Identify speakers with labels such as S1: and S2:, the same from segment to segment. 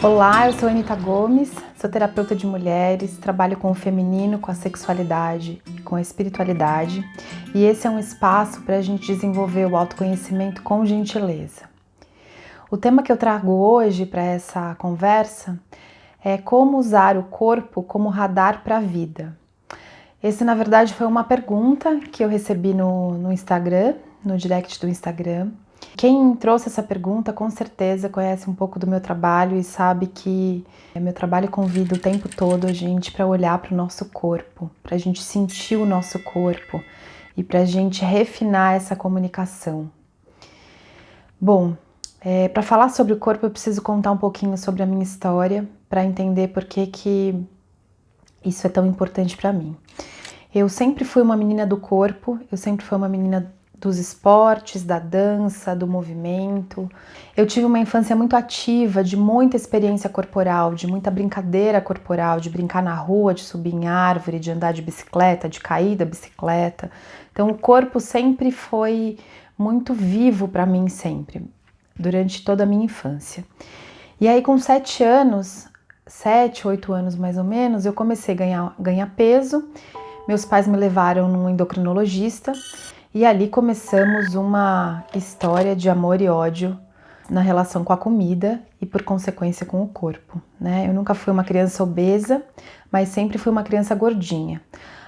S1: Olá, eu sou Anita Gomes, sou terapeuta de mulheres, trabalho com o feminino, com a sexualidade e com a espiritualidade, e esse é um espaço para a gente desenvolver o autoconhecimento com gentileza. O tema que eu trago hoje para essa conversa é como usar o corpo como radar para a vida. Esse, na verdade, foi uma pergunta que eu recebi no Instagram, no direct do Instagram. Quem trouxe essa pergunta com certeza conhece um pouco do meu trabalho e sabe que meu trabalho convida o tempo todo a gente para olhar para o nosso corpo, para a gente sentir o nosso corpo e para a gente refinar essa comunicação. Bom, para falar sobre o corpo eu preciso contar um pouquinho sobre a minha história para entender por que isso é tão importante para mim. Eu sempre fui uma menina do corpo, eu sempre fui uma menina dos esportes, da dança, do movimento. Eu tive uma infância muito ativa, de muita experiência corporal, de muita brincadeira corporal, de brincar na rua, de subir em árvore, de andar de bicicleta, de cair da bicicleta. Então o corpo sempre foi muito vivo para mim, sempre, durante toda a minha infância. E aí com 7 anos, 7, 8 anos mais ou menos, eu comecei a ganhar peso. Meus pais me levaram num endocrinologista e ali começamos uma história de amor e ódio na relação com a comida e por consequência com o corpo, né? Eu nunca fui uma criança obesa, mas sempre fui uma criança gordinha.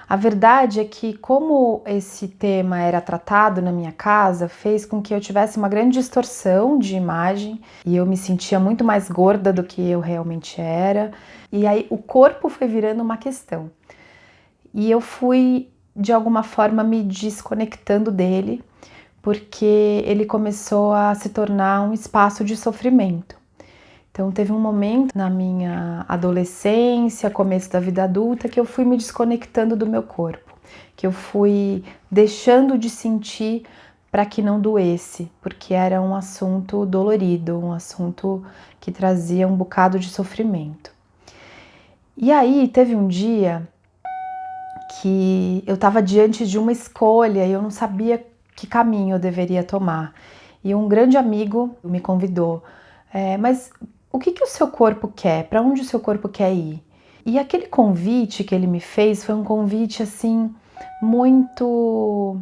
S1: A verdade é que como esse tema era tratado na minha casa, fez com que eu tivesse uma grande distorção de imagem e eu me sentia muito mais gorda do que eu realmente era. E aí o corpo foi virando uma questão. E eu fui, de alguma forma, me desconectando dele, porque ele começou a se tornar um espaço de sofrimento. Então teve um momento na minha adolescência, começo da vida adulta, que eu fui me desconectando do meu corpo, que eu fui deixando de sentir para que não doesse, porque era um assunto dolorido, um assunto que trazia um bocado de sofrimento. E aí teve um dia que eu estava diante de uma escolha e eu não sabia que caminho eu deveria tomar. E um grande amigo me convidou, mas o que o seu corpo quer? Para onde o seu corpo quer ir? E aquele convite que ele me fez foi um convite assim muito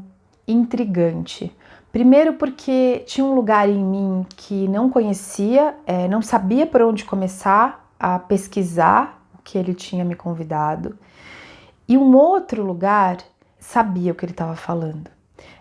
S1: intrigante. Primeiro porque tinha um lugar em mim que não conhecia, não sabia por onde começar a pesquisar o que ele tinha me convidado. E um outro lugar sabia o que ele estava falando.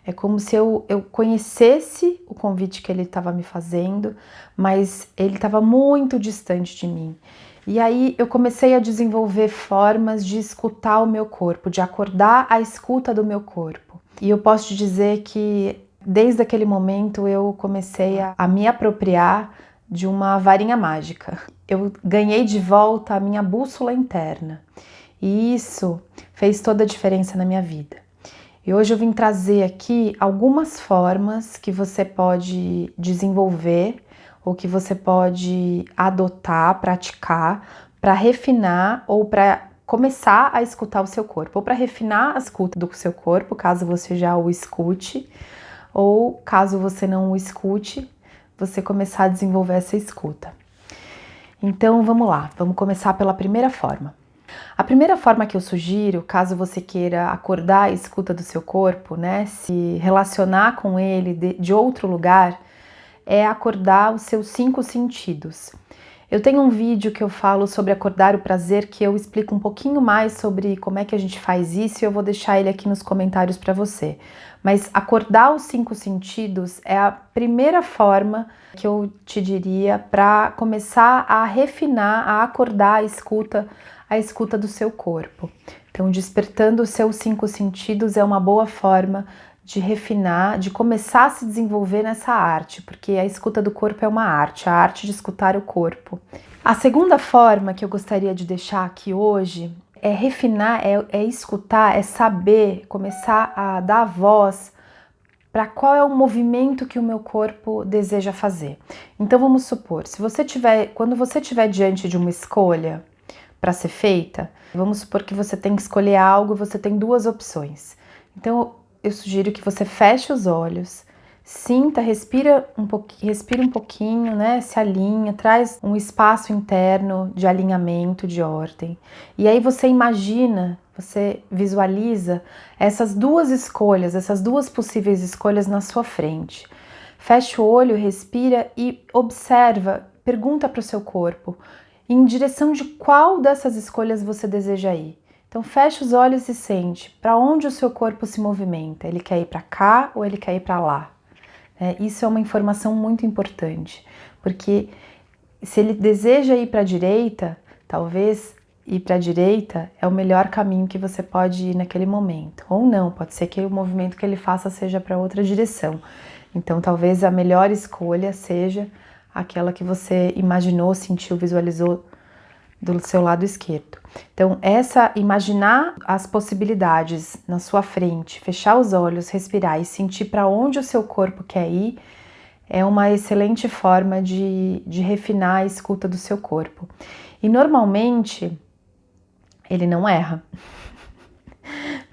S1: É como se eu conhecesse o convite que ele estava me fazendo, mas ele estava muito distante de mim. E aí eu comecei a desenvolver formas de escutar o meu corpo, de acordar a escuta do meu corpo. E eu posso te dizer que desde aquele momento eu comecei a me apropriar de uma varinha mágica. Eu ganhei de volta a minha bússola interna. E isso fez toda a diferença na minha vida. E hoje eu vim trazer aqui algumas formas que você pode desenvolver ou que você pode adotar, praticar para refinar ou para começar a escutar o seu corpo, ou para refinar a escuta do seu corpo, caso você já o escute, ou caso você não o escute, você começar a desenvolver essa escuta. Então vamos lá, vamos começar pela primeira forma. A primeira forma que eu sugiro, caso você queira acordar a escuta do seu corpo, né, se relacionar com ele de outro lugar, é acordar os seus 5 sentidos. Eu tenho um vídeo que eu falo sobre acordar o prazer, que eu explico um pouquinho mais sobre como é que a gente faz isso e eu vou deixar ele aqui nos comentários para você. Mas acordar os 5 sentidos é a primeira forma que eu te diria para começar a refinar, a acordar a escuta do seu corpo. Então, despertando os seus 5 sentidos é uma boa forma de refinar, de começar a se desenvolver nessa arte, porque a escuta do corpo é uma arte, a arte de escutar o corpo. A segunda forma que eu gostaria de deixar aqui hoje é refinar, é escutar, é saber, começar a dar voz para qual é o movimento que o meu corpo deseja fazer. Então vamos supor, quando você estiver diante de uma escolha para ser feita, vamos supor que você tem que escolher algo e você tem 2 opções. Então eu sugiro que você feche os olhos, Sinta, respira um pouquinho, né? Se alinha, traz um espaço interno de alinhamento, de ordem. E aí você imagina, você visualiza essas duas escolhas, essas duas possíveis escolhas na sua frente. Fecha o olho, respira e observa, pergunta para o seu corpo em direção de qual dessas escolhas você deseja ir. Então fecha os olhos e sente para onde o seu corpo se movimenta. Ele quer ir para cá ou ele quer ir para lá? Isso é uma informação muito importante, porque se ele deseja ir para a direita, talvez ir para a direita é o melhor caminho que você pode ir naquele momento. Ou não, pode ser que o movimento que ele faça seja para outra direção. Então talvez a melhor escolha seja aquela que você imaginou, sentiu, visualizou do seu lado esquerdo. Então, imaginar as possibilidades na sua frente, fechar os olhos, respirar e sentir para onde o seu corpo quer ir, é uma excelente forma de refinar a escuta do seu corpo. E normalmente, ele não erra,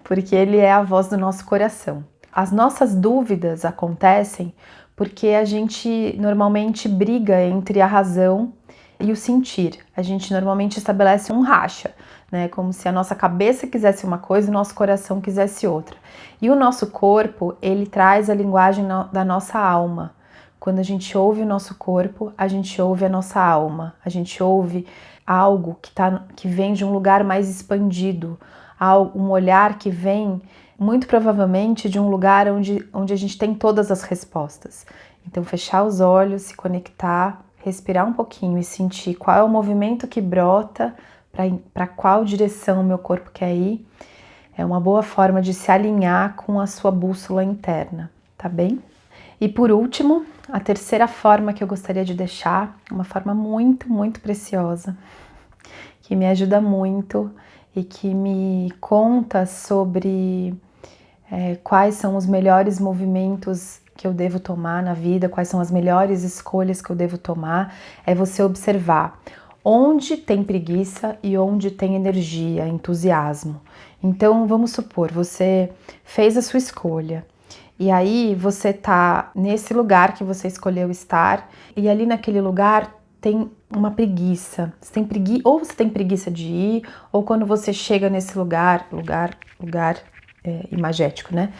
S1: porque ele é a voz do nosso coração. As nossas dúvidas acontecem porque a gente normalmente briga entre a razão e o sentir. A gente normalmente estabelece um racha, né? Como se a nossa cabeça quisesse uma coisa e o nosso coração quisesse outra. E o nosso corpo, ele traz a linguagem da nossa alma. Quando a gente ouve o nosso corpo, a gente ouve a nossa alma. A gente ouve algo que vem de um lugar mais expandido, um olhar que vem muito provavelmente de um lugar onde a gente tem todas as respostas. Então, fechar os olhos, se conectar, respirar um pouquinho e sentir qual é o movimento que brota, para qual direção o meu corpo quer ir, é uma boa forma de se alinhar com a sua bússola interna, tá bem? E por último, a terceira forma que eu gostaria de deixar, uma forma muito, muito preciosa, que me ajuda muito e que me conta sobre quais são os melhores movimentos que eu devo tomar na vida, quais são as melhores escolhas que eu devo tomar, é você observar onde tem preguiça e onde tem energia, entusiasmo. Então, vamos supor, você fez a sua escolha e aí você tá nesse lugar que você escolheu estar e ali naquele lugar tem uma preguiça. Ou você tem preguiça de ir, ou quando você chega nesse lugar imagético, né?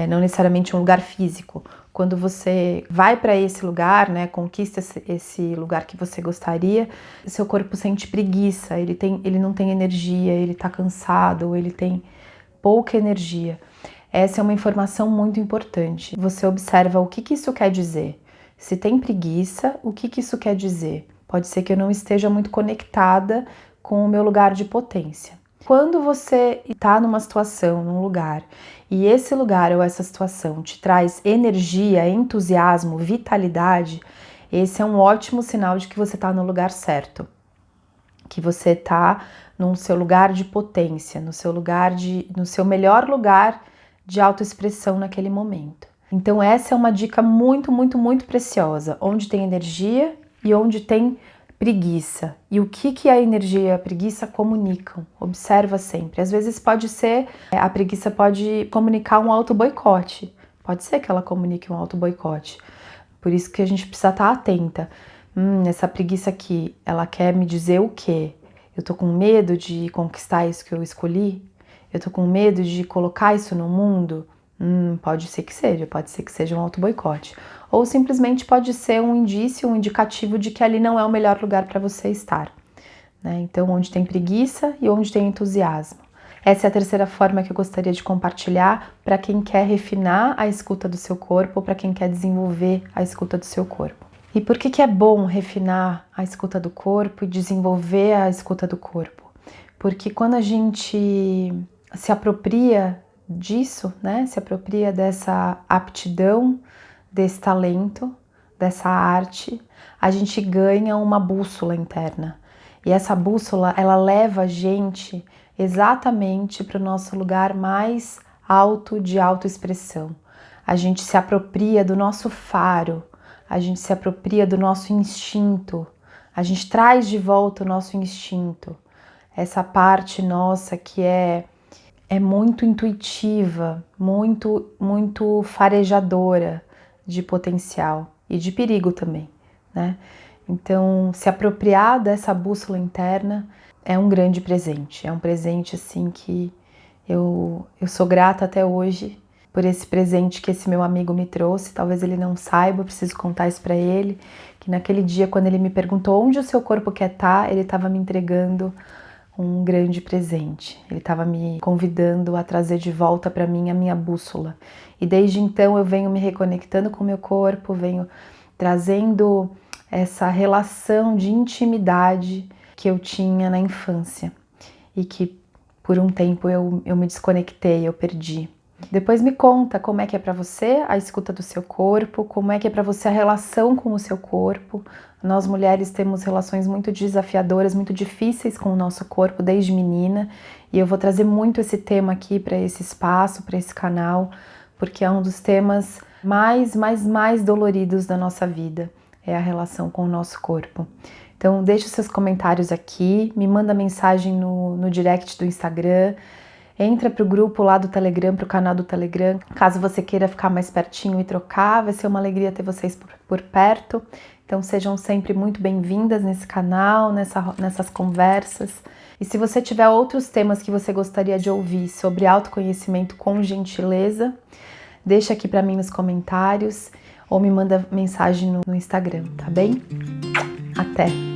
S1: Não necessariamente um lugar físico. Quando você vai para esse lugar, né, conquista esse lugar que você gostaria, seu corpo sente preguiça, ele não tem energia, ele tá cansado, ele tem pouca energia. Essa é uma informação muito importante. Você observa o que isso quer dizer. Se tem preguiça, o que isso quer dizer? Pode ser que eu não esteja muito conectada com o meu lugar de potência. Quando você está numa situação, num lugar, e esse lugar ou essa situação te traz energia, entusiasmo, vitalidade, esse é um ótimo sinal de que você está no lugar certo, que você está no seu lugar de potência, no seu melhor lugar de autoexpressão naquele momento. Então essa é uma dica muito, muito, muito preciosa, onde tem energia e onde tem preguiça. E o que a energia e a preguiça comunicam? Observa sempre. Às vezes a preguiça pode comunicar um auto-boicote. Pode ser que ela comunique um auto-boicote. Por isso que a gente precisa estar atenta. Essa preguiça aqui, ela quer me dizer o quê? Eu tô com medo de conquistar isso que eu escolhi? Eu tô com medo de colocar isso no mundo? Pode ser que seja um auto-boicote. Ou simplesmente pode ser um indício, um indicativo de que ali não é o melhor lugar para você estar, né? Então, onde tem preguiça e onde tem entusiasmo. Essa é a terceira forma que eu gostaria de compartilhar para quem quer refinar a escuta do seu corpo, para quem quer desenvolver a escuta do seu corpo. E por que é bom refinar a escuta do corpo e desenvolver a escuta do corpo? Porque quando a gente se apropria disso, né? Se apropria dessa aptidão, desse talento, dessa arte, a gente ganha uma bússola interna. E essa bússola, ela leva a gente exatamente para o nosso lugar mais alto de autoexpressão. A gente se apropria do nosso faro, a gente se apropria do nosso instinto, a gente traz de volta o nosso instinto, essa parte nossa que é muito intuitiva, muito farejadora, de potencial e de perigo também, né? Então, se apropriar dessa bússola interna é um grande presente. É um presente, assim, que eu sou grata até hoje por esse presente que esse meu amigo me trouxe. Talvez ele não saiba, eu preciso contar isso para ele, que naquele dia, quando ele me perguntou onde o seu corpo quer estar, ele estava me entregando um grande presente. Ele estava me convidando a trazer de volta para mim a minha bússola. E desde então eu venho me reconectando com o meu corpo, venho trazendo essa relação de intimidade que eu tinha na infância e que por um tempo eu me desconectei, eu perdi. Depois me conta como é que é para você a escuta do seu corpo, como é que é para você a relação com o seu corpo. Nós mulheres temos relações muito desafiadoras, muito difíceis com o nosso corpo desde menina, e eu vou trazer muito esse tema aqui para esse espaço, para esse canal, porque é um dos temas mais doloridos da nossa vida, é a relação com o nosso corpo. Então deixa os seus comentários aqui, me manda mensagem no direct do Instagram, entra pro grupo lá do Telegram, pro canal do Telegram, caso você queira ficar mais pertinho e trocar, vai ser uma alegria ter vocês por perto. Então sejam sempre muito bem-vindas nesse canal, nessas conversas. E se você tiver outros temas que você gostaria de ouvir sobre autoconhecimento, com gentileza, deixa aqui para mim nos comentários ou me manda mensagem no Instagram, tá bem? Até!